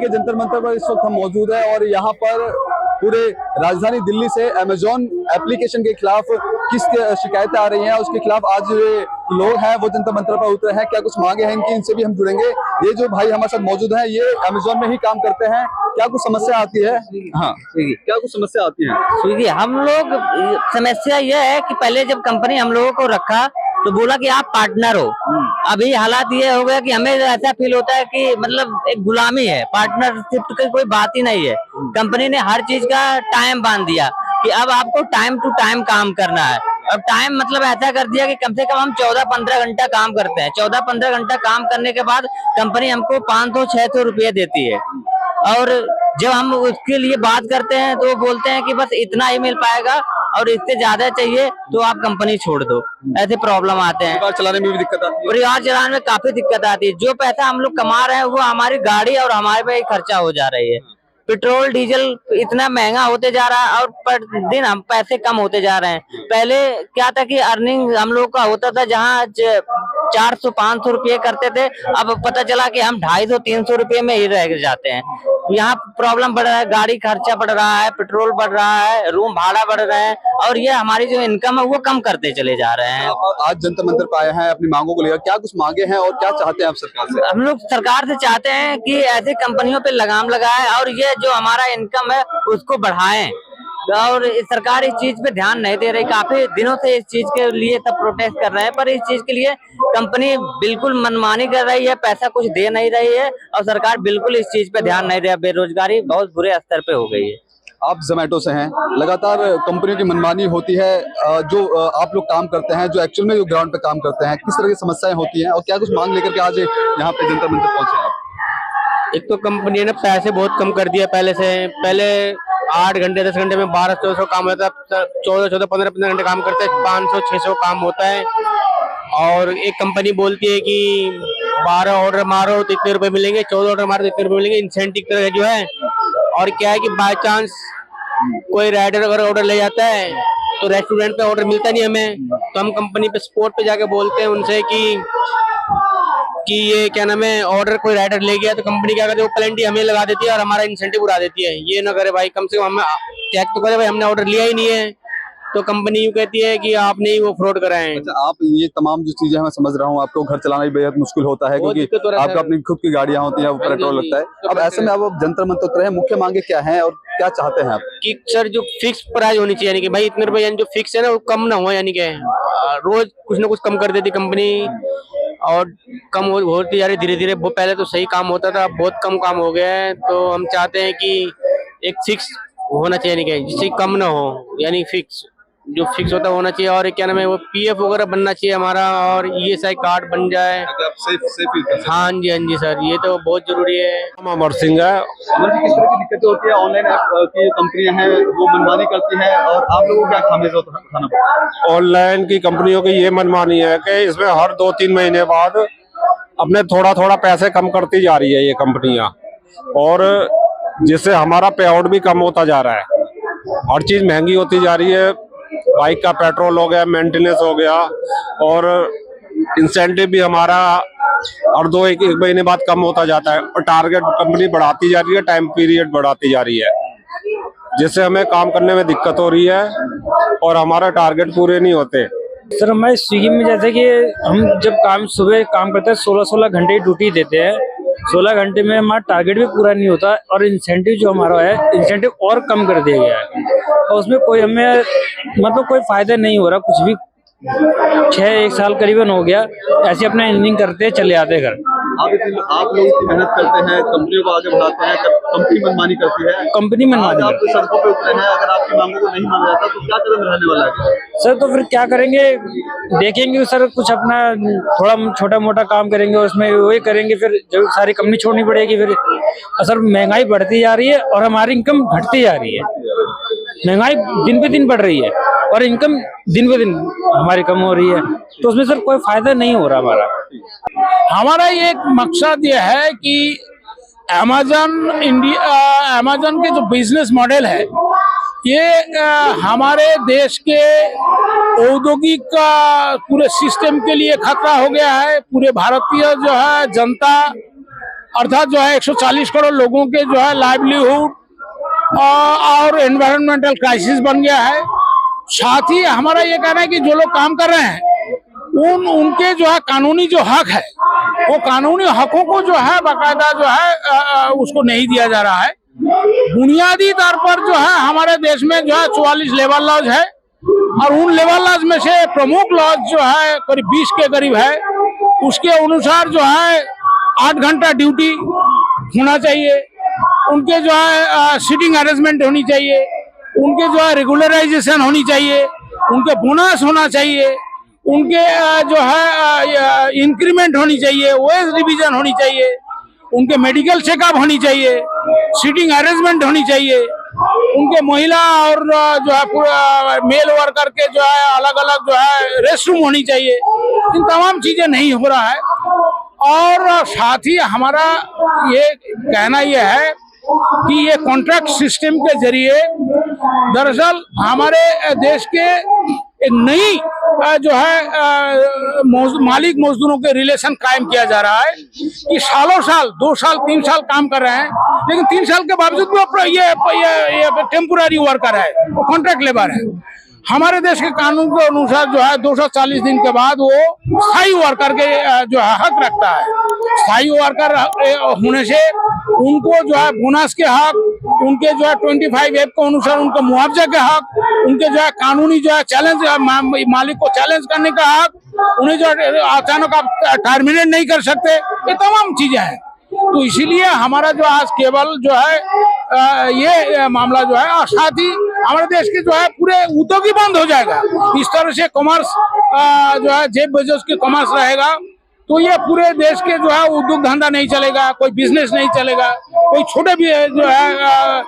पे जंतर मंतर पर इस वक्त हम मौजूद है और यहाँ पर पूरे राजधानी दिल्ली से अमेजॉन एप्लीकेशन के खिलाफ किस शिकायतें आ रही हैं, उसके खिलाफ आज लोग हैं वो जंतर मंतर पर उतरे हैं। क्या कुछ मांगे हैं इनकी, इनसे भी हम जुड़ेंगे। ये जो भाई हमारे साथ मौजूद हैं ये अमेजॉन में ही काम करते हैं। क्या कुछ समस्या आती है? हाँ, क्या कुछ समस्या आती है? स्विगी हम लोग समस्या यह है कि पहले जब कंपनी हम लोगों को रखा तो बोला कि आप पार्टनर हो। अभी हालात ये हो गया कि हमें ऐसा फील होता है कि मतलब एक गुलामी है, पार्टनरशिप की कोई बात ही नहीं है। कंपनी ने हर चीज का टाइम बांध दिया कि अब आपको टाइम टू टाइम काम करना है। अब टाइम मतलब ऐसा कर दिया कि कम से कम हम 14-15 घंटा काम करते हैं। 14-15 घंटा काम करने के बाद कंपनी हमको 500-600 रुपये देती है और जब हम उसके लिए बात करते हैं तो वो बोलते हैं कि बस इतना ही मिल पाएगा और इससे ज्यादा चाहिए तो आप कंपनी छोड़ दो। ऐसे प्रॉब्लम आते हैं। परिवार चलाने में भी दिक्कत आती है। परिवार चलाने में काफी दिक्कत आती है। जो पैसा हम लोग कमा रहे हैं वो हमारी गाड़ी और हमारे पे ही खर्चा हो जा रही है। पेट्रोल डीजल इतना महंगा होते जा रहा है और पर दिन हम पैसे कम होते जा रहे हैं। पहले क्या था कि अर्निंग हम लोग का होता था जहाँ 400-500 रुपये करते थे, अब पता चला कि हम 250-300 रुपये में ही रह जाते हैं। यहाँ प्रॉब्लम बढ़ रहा है, गाड़ी खर्चा बढ़ रहा है, पेट्रोल बढ़ रहा है, रूम भाड़ा बढ़ रहा है और ये हमारी जो इनकम है वो कम करते चले जा रहे हैं। आज जंतर मंतर पे आए हैं अपनी मांगों को लेकर, क्या कुछ मांगे हैं और क्या चाहते हैं आप सरकार से? हम लोग सरकार से चाहते हैं कि ऐसी कंपनियों पे लगाम लगाए और ये जो हमारा इनकम है उसको बढ़ाएं और सरकार इस चीज पे ध्यान नहीं दे रही। काफी दिनों से इस चीज के लिए सब प्रोटेस्ट कर रहे हैं पर इस चीज के लिए कंपनी बिल्कुल मनमानी कर रही है, पैसा कुछ दे नहीं रही है और सरकार बिल्कुल इस चीज पे ध्यान नहीं दे रही। बेरोजगारी बहुत बुरे स्तर पे हो गई है। आप जोमेटो से हैं, लगातार कंपनियों की मनमानी होती है। जो आप लोग काम करते हैं, जो एक्चुअल में जो ग्राउंड पे काम करते हैं, किस तरह की समस्याएं होती हैं और क्या कुछ मांग लेकर के आज यहाँ पे जंतर मंतर पहुंचे आप? एक तो कंपनी ने पैसे बहुत कम कर दिया पहले से। पहले 8 घंटे 10 घंटे में 1200 काम होता है, 14 15 घंटे काम करते हैं, 500-600 काम होता है। और एक कंपनी बोलती है कि 12 ऑर्डर मारो तो इतने रुपए मिलेंगे, 14 ऑर्डर मारो तो इतने रुपए मिलेंगे, इंसेंटिव तरह जो है। और क्या है कि बाय चांस कोई राइडर अगर ऑर्डर ले जाता है तो रेस्टोरेंट पे ऑर्डर मिलता नहीं हमें, तो हम कंपनी पे स्पॉट पे जाके बोलते हैं उनसे कि ये क्या नाम है, ऑर्डर कोई राइडर ले गया तो कंपनी क्या करती है, वो पेनल्टी हमें लगा देती है और हमारा इंसेंटिव उड़ा देती है। ये ना करे भाई, कम से कम हमें चेक तो करे भाई, हमने ऑर्डर लिया ही नहीं है। तो कंपनी यूँ कहती है कि आपने ही वो फ्रॉड कराए हैं। अच्छा, आप ये तमाम जो चीजें मैं समझ रहा हूँ, आपको घर चलाना भी बेहद मुश्किल होता है क्योंकि आपका अपनी खुद की गाड़ियां होती हैं, वो पेट्रोल लगता है। अब ऐसे में आप जंतर मंतर उतरे हैं, मुख्य मांगे क्या हैं और क्या चाहते हैं आप? कि सर जो फिक्स प्राइस होनी चाहिए, यानी कि भाई इतने रुपए, यानी जो फिक्स है ना वो कम ना हो, यानी कि रोज कुछ ना कुछ कम कर देती कंपनी और कम होती जा रही धीरे धीरे। वो पहले तो सही काम होता था, बहुत कम काम हो गया है। तो हम चाहते हैं कि एक फिक्स होना चाहिए, यानी कि जिससे कम ना हो, यानी फिक्स जो फिक्स होता होना चाहिए। और क्या नाम है, वो पीएफ वगैरह बनना चाहिए हमारा और ईएसआई कार्ड बन जाए। हाँ जी, हाँ जी सर, ये तो बहुत जरूरी है। हम अमर सिंह है। किस तरह की दिक्कतें होती है? ऑनलाइन ऐप की कंपनियां हैं वो मनमानी करती हैं और आप लोगों को क्या खामियाजा उठाना पड़ता है? ऑनलाइन की कंपनियों की ये मनमानी है कि इसमें हर 2-3 महीने बाद अपने थोड़ा थोड़ा पैसे कम करती जा रही है ये कंपनियां, और जिससे हमारा पे आउट भी कम होता जा रहा है। हर चीज महंगी होती जा रही है, बाइक का पेट्रोल हो गया, मेंटेनेंस हो गया, और इंसेंटिव भी हमारा और एक महीने बाद कम होता जाता है। और टारगेट कंपनी बढ़ाती जा रही है, टाइम पीरियड बढ़ाती जा रही है, जिससे हमें काम करने में दिक्कत हो रही है और हमारा टारगेट पूरे नहीं होते। सर हमारे स्विगी में जैसे कि हम जब सुबह काम करते हैं 16-16 घंटे ड्यूटी देते हैं। 16 घंटे में हमारा टारगेट भी पूरा नहीं होता और इंसेंटिव जो हमारा है, इंसेंटिव और कम कर दिया गया है और उसमें कोई हमें मतलब कोई फायदा नहीं हो रहा कुछ भी। 1 साल करीबन हो गया ऐसे अपना इंजीनियरिंग करते चले आते घर। आप लोग इतनी मेहनत करते हैं, कंपनियों को आगे बढ़ाते हैं, कंपनी मनमानी करती है। कंपनी मनमानी आप सड़कों पे उतरे हैं, अगर आपकी मांगों को नहीं माना जाता तो क्या कदम रहने वाला है? सर तो फिर क्या करेंगे, देखेंगे सर, कुछ अपना थोड़ा छोटा मोटा काम करेंगे, उसमें वही करेंगे। फिर जब सारी कंपनी छोड़नी पड़ेगी, फिर सर महंगाई बढ़ती जा रही है और हमारी इनकम घटती जा रही है। महंगाई दिन पे दिन बढ़ रही है और इनकम दिन पे दिन हमारी कम हो रही है, तो उसमें सर कोई फायदा नहीं हो रहा हमारा। हमारा एक मकसद ये है कि अमेज़न के जो बिजनेस मॉडल है ये हमारे देश के औद्योगिक पूरे सिस्टम के लिए खतरा हो गया है। पूरे भारतीय जो है जनता अर्थात जो है 140 करोड़ लोगों के जो है लाइवलीहुड और एनवायरमेंटल क्राइसिस बन गया है। साथ ही हमारा ये कहना है कि जो लोग काम कर रहे हैं उनके जो है कानूनी जो हक है वो कानूनी हकों को जो है बाकायदा जो है उसको नहीं दिया जा रहा है। बुनियादी तौर पर जो है हमारे देश में जो है 44 लेबर लॉज है और उन लेबर लॉज में से प्रमुख लॉज जो है करीब 20 के करीब है। उसके अनुसार जो है 8 घंटा ड्यूटी होना चाहिए, उनके जो है सीटिंग अरेंजमेंट होनी चाहिए, उनके जो है रेगुलराइजेशन होनी चाहिए, उनके बोनस होना चाहिए, उनके जो है इंक्रीमेंट होनी चाहिए, वेज रिवीजन होनी चाहिए, उनके मेडिकल चेकअप होनी चाहिए, सीटिंग अरेंजमेंट होनी चाहिए, उनके महिला और जो है पूरा मेल वर्कर के जो है अलग अलग जो है रेस्ट रूम होनी चाहिए। इन तमाम चीजें नहीं हो रहा है। और साथ ही हमारा ये कहना ये है कि ये कॉन्ट्रैक्ट सिस्टम के जरिए दरअसल हमारे देश के एक नई जो है मालिक मजदूरों के रिलेशन कायम किया जा रहा है कि सालों साल 2 साल 3 साल काम कर रहे हैं, लेकिन 3 साल के बावजूद भी ये टेम्पोररी वर्कर है, वो कॉन्ट्रैक्ट लेबर है। हमारे देश के कानून के अनुसार जो है 240 दिन के बाद वो स्थायी वर्कर के जो है हक रखता है। स्थायी वर्कर होने से उनको जो है बोनस के हक, उनके जो है 25 ऐप के अनुसार उनके मुआवजा के हक, उनके जो है कानूनी जो है चैलेंज मालिक को चैलेंज करने का हक, उन्हें जो अचानक आप टर्मिनेट नहीं कर सकते, ये तमाम चीजें हैं। तो इसीलिए हमारा जो आज केवल जो है ये मामला जो है, साथ ही हमारे देश के जो है पूरे उद्योग ही बंद हो जाएगा। इस तरह से कॉमर्स जो है जेफ बेजोस के कॉमर्स रहेगा तो ये पूरे देश के जो है उद्योग धंधा नहीं चलेगा, कोई बिजनेस नहीं चलेगा, कोई छोटे भी जो है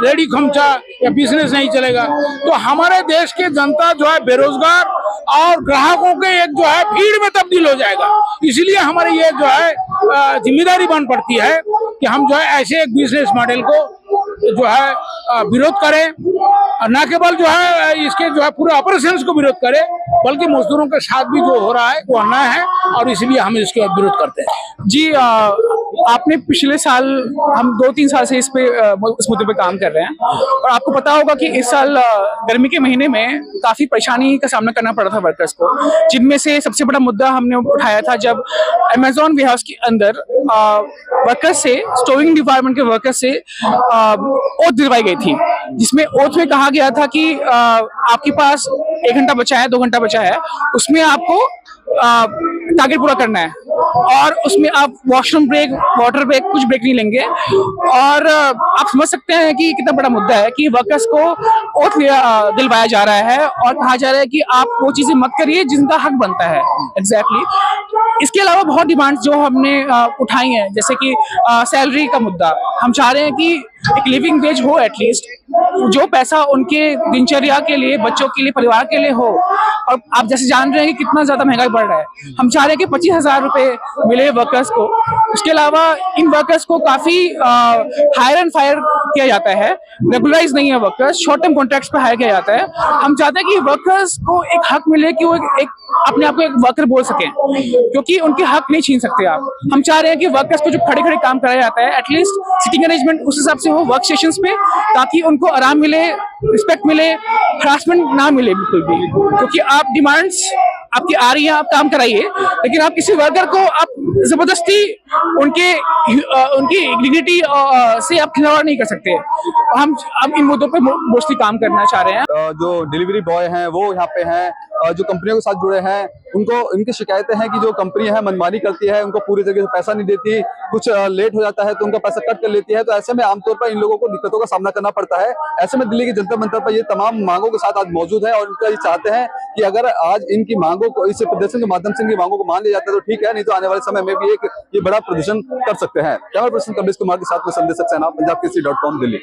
रेडी खमचा या बिजनेस नहीं चलेगा। तो हमारे देश के जनता जो है बेरोजगार और ग्राहकों के एक जो है भीड़ में तब्दील हो जाएगा। इसलिए हमारे ये जो है जिम्मेदारी बन पड़ती है कि हम जो है ऐसे एक बिजनेस मॉडल को जो है विरोध करें, न केवल जो है इसके जो है पूरे ऑपरेशंस को विरोध करें, बल्कि मजदूरों के साथ भी जो हो रहा है वो अन्याय है और इसलिए हम इसके विरोध करते हैं। जी आपने पिछले साल, हम 2-3 साल से इस मुद्दे पे काम कर रहे हैं और आपको पता होगा कि इस साल गर्मी के महीने में काफी परेशानी का सामना करना पड़ा था वर्कर्स को, जिनमें से सबसे बड़ा मुद्दा हमने उठाया था जब अमेज़न वेयरहाउस के अंदर वर्कर्स से, स्टोरिंग डिपार्टमेंट के वर्कर्स से ओथ दिलवाई गई थी, जिसमें ओथ में कहा गया था कि आपके पास 1 घंटा बचा है, 2 घंटा बचा है, उसमें आपको टारगेट पूरा करना है और उसमें आप वॉशरूम ब्रेक, वाटर ब्रेक, कुछ ब्रेक नहीं लेंगे। और आप समझ सकते हैं कि कितना बड़ा मुद्दा है कि वर्कर्स को ओथ दिलवाया जा रहा है और कहा जा रहा है कि आप वो चीजें मत करिए जिनका हक बनता है। एग्जैक्टली इसके अलावा बहुत डिमांड्स जो हमने उठाई हैं, जैसे कि सैलरी का मुद्दा। हम चाह रहे हैं कि एक लिविंग वेज हो, एटलीस्ट जो पैसा उनके दिनचर्या के लिए, बच्चों के लिए, परिवार के लिए हो। और आप जैसे जान रहे हैं कि कितना ज्यादा महंगाई बढ़ रहा है, हम चाह रहे हैं कि 25,000 रुपए मिले वर्कर्स को। उसके अलावा इन वर्कर्स को काफी हायर एंड फायर किया जाता है, रेगुलराइज नहीं है वर्कर्स, शॉर्ट टर्म कॉन्ट्रैक्ट्स पे हायर किया जाता है। हम चाहते हैं कि वर्कर्स को एक हक मिले कि वो एक अपने आप को एक वर्कर बोल सकें, क्योंकि उनके हक नहीं छीन सकते आप। हम चाह रहे हैं कि वर्कर्स को जो खड़े खड़े काम कराया जाता है, एटलीस्ट सिटिंग अरेंजमेंट उस हिसाब से हो वर्क स्टेशंस पे, ताकि उनको आराम मिले, रिस्पेक्ट मिले, हरासमेंट ना मिले बिल्कुल भी। क्योंकि आप डिमांड्स आपकी आ रही है, आप काम कराइए, लेकिन आप किसी वर्कर को आप जबरदस्ती उनकी डिग्निटी से आप खिलवाड़ नहीं कर सकते। हम अब इन मुद्दों पे मोस्टली काम करना चाह रहे हैं। जो डिलीवरी बॉय हैं वो यहाँ पे हैं, जो कंपनियों के साथ जुड़े हैं, उनको इनकी शिकायतें हैं कि जो कंपनी है मनमानी करती है, उनको पूरी तरीके से पैसा नहीं देती, कुछ लेट हो जाता है तो उनका पैसा कट कर लेती है। तो ऐसे में आमतौर पर इन लोगों को दिक्कतों का सामना करना पड़ता है। ऐसे में दिल्ली के जंतर मंतर पर ये तमाम मांगों के साथ आज मौजूद है और इनका ये चाहते हैं कि अगर आज इनकी मांगों को, इस प्रदर्शन के माध्यम से इनकी मांगों को मान लिया जाता है तो ठीक है, नहीं तो आने वाले समय में भी एक ये बड़ा प्रदर्शन कर सकते हैं। कैमरा पर्सन कमलेश कुमार के साथ में संदेश सक्सेना, पंजाब केसरी.com, दिल्ली।